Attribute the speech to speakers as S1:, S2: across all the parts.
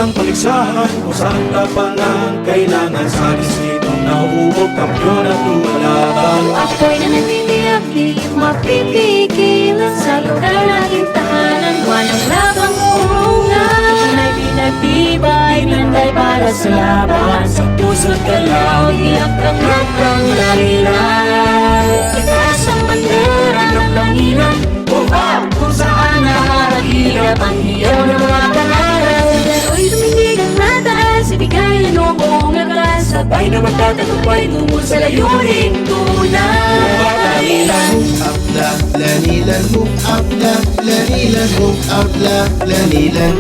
S1: ng paligsahan kung saan labanan kailangan sa distrito na uubog kampiyon at lumalaban.
S2: Ako'y nananiniyak, di mapipigil sa lugar nating tahanan. Walang labang uungan, ay pinagtibay, pinanday para sa laban. Sa puso't galaw, iyak ang hanggang lalilan. Itaas ang bandera ng langinan, kung saan nakakagilap ang iyong mga pangarap. Ako'y tumindig ang mataas, ibigay ang noong lakas. Sabay na magtatagumpay tungo sa layuning tunay.
S3: Move up la lanilan, move up la lanilan, move up la lanilan.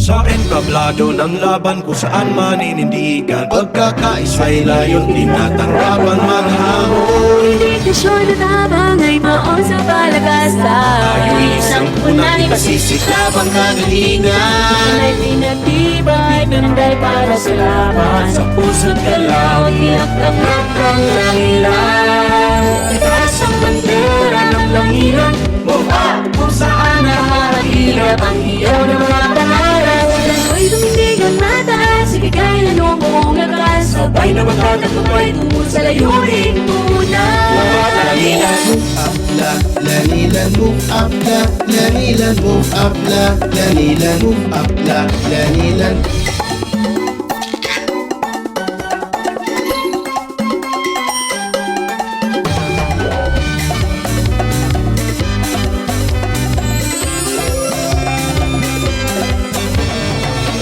S1: Sa entablado ng laban kung saan maninindigan, pagkakaisa'y layon di natanggap ang mga hamon.
S2: Indikasyon at habang ay maon sa palakasan.
S1: Tayo'y isang punani masisiklab ang kagalingan.
S2: Ay pinagtibay, pinanday para sa laban.
S1: Sa puso't galaw,
S2: Iyak ang hanggang langilan.
S1: itaas ang bandera ng langilan. Move up kung saan nakakagilap ang iyong mga pangarap.
S2: Ako'y tumindig ang mataas, ibigay ang noong lakas.
S1: Sabay na magtatagumpay
S2: tungo sa layuning tunay.
S3: Move up la lanilan, move up la lanilan, move up la lanilan, move up la lanilan.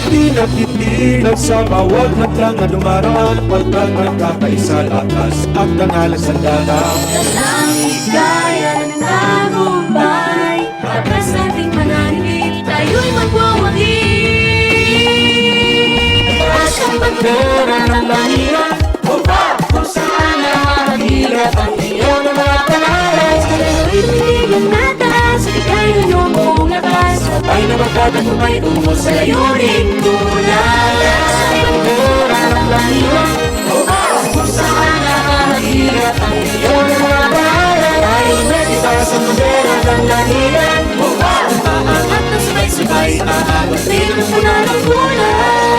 S1: Pinagtitinag sa bawat hadlang na dumaraan, pagkat magkakaisa lakas at dangalan sa dalang.
S2: Ang higaya ng tagumpay, lakas nating mananigit, tayo'y magwawagi.
S1: Itaas ang bandera ng langilan, move up kung saan nakakagilap ang iyong mga pangarap.
S2: Ako'y tumindig ang mataas, ibigay ang noong lakas.
S1: Sabay na magtatagumpay tungo sa layuning tunay. Itaas ang bandera ng langilan, move up kung saan nakakagilap ang iyong mga pangarap. Tayo'y itaas ang bandera ng langilan, move up.
S2: Aangat na sabay-sabay, aabot din ang punarang kulay.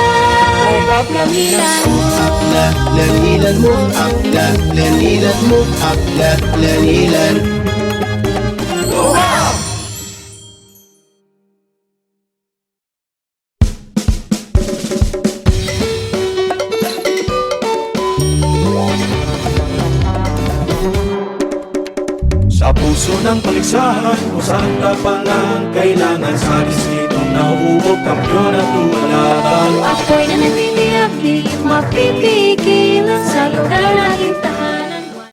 S1: Up langilan,
S3: Move up la lanilan, move up la lanilan, move up la lanilan.
S1: sa puso ng paligsahan kung saan labanan kailangan sa distrito na uubog kampiyon at lumalaban.
S2: Ako'y nananiniyak, di mapipigil sa lugar nating tahanan.